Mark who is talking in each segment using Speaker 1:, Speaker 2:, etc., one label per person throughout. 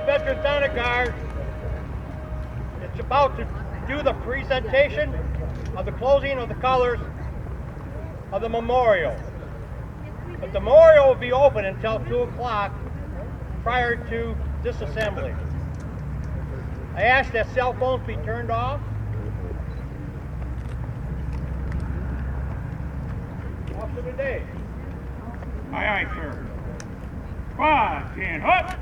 Speaker 1: Veterans Honor Guard is about to do the presentation of the closing of the colors of the memorial. But the memorial will be open until 2 o'clock prior to disassembly. I ask that cell phones be turned off. Off to the day.
Speaker 2: Aye, aye, sir. Squad, stand up.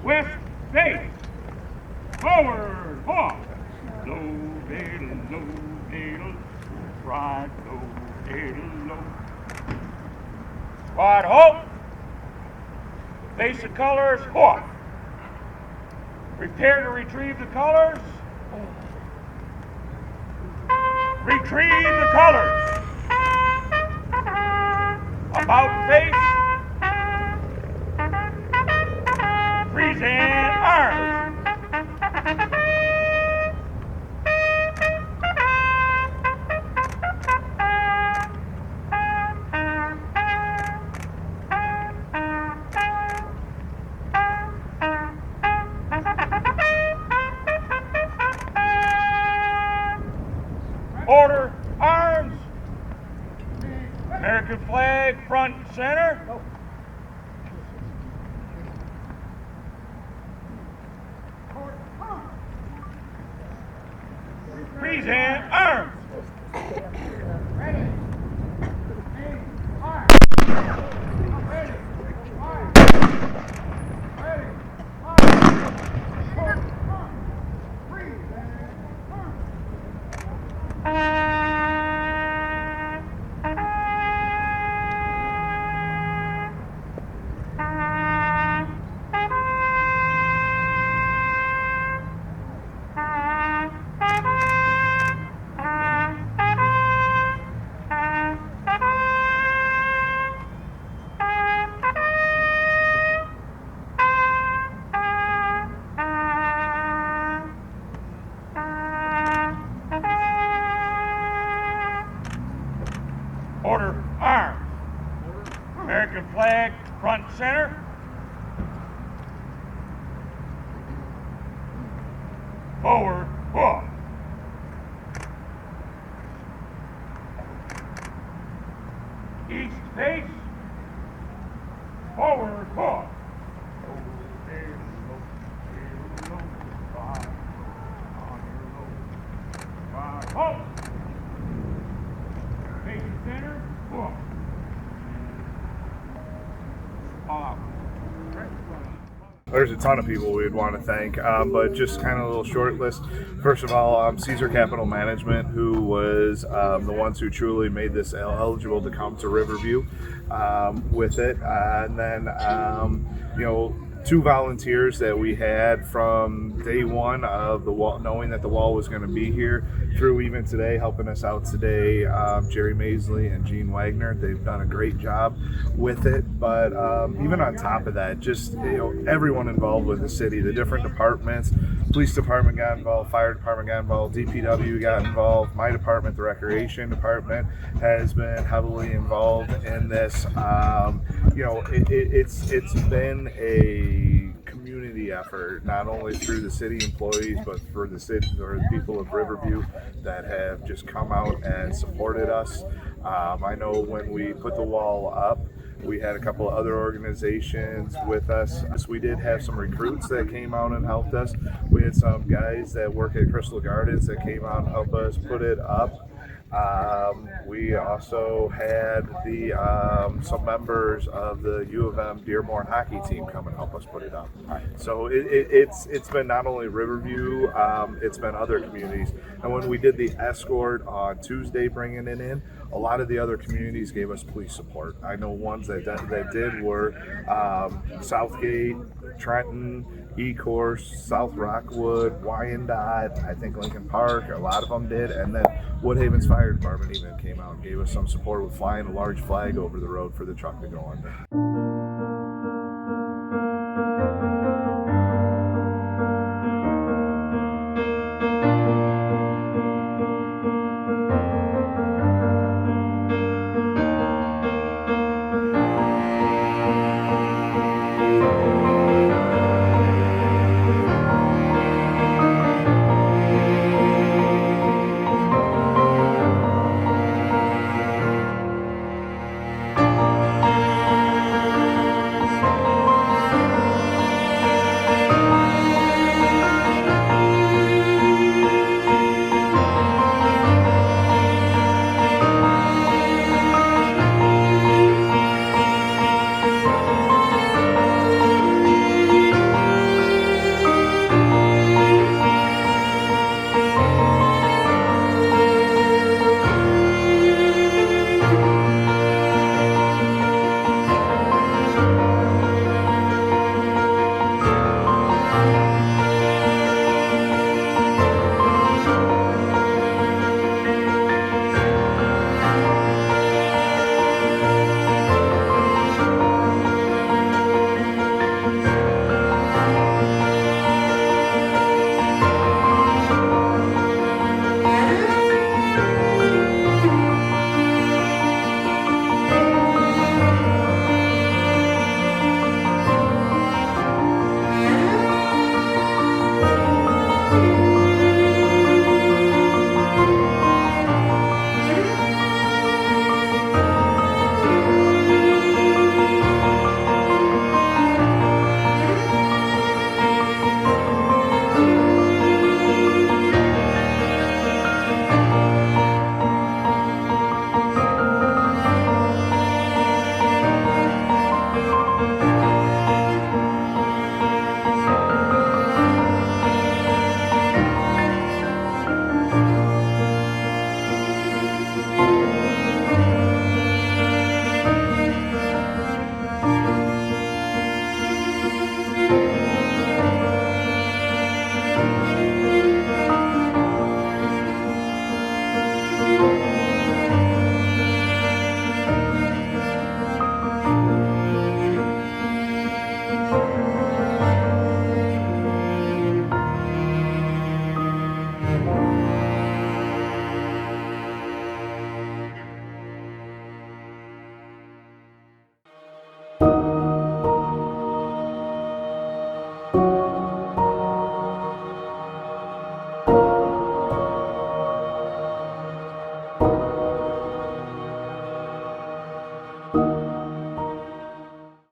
Speaker 2: West face. Forward, halt. Low, middle, right, low, middle, low. Squad, halt. Face the colors, halt. Prepare to retrieve the colors. Retrieve the colors. About face. Present arms. Order, arms. American flag, front and center. Present arms. Ready. Order, arms. American flag, front and center. Forward, halt. East face. Forward, halt. Halt. Face center. Halt.
Speaker 3: There's a ton of people we'd want to thank, but just kind of a little short list. First of all, Caesar Capital Management, who was the ones who truly made this eligible to come to Riverview with it. And then, two volunteers that we had from day one of the wall, knowing that the wall was going to be here, through even today, helping us out today, Jerry Maisley and Gene Wagner. They've done a great job with it. But even on top of that, just everyone involved with the city, the different departments, police department got involved, fire department got involved, DPW got involved, my department, the recreation department, has been heavily involved in this. It's been a community effort, not only through the city employees, but for the city or the people of Riverview that have just come out and supported us. I know when we put the wall up, we had a couple of other organizations with us. We did have some recruits that came out and helped us. We had some guys that work at Crystal Gardens that came out and helped us put it up. We also had some members of the U of M Dearborn hockey team come and help us put it up. So it's been not only Riverview, it's been other communities. And when we did the escort on Tuesday, bringing it in, a lot of the other communities gave us police support. I know ones that did were Southgate, Trenton, Ecorse, South Rockwood, Wyandotte, I think Lincoln Park, a lot of them did. And then Woodhaven's Fire Department even came out and gave us some support with flying a large flag over the road for the truck to go under.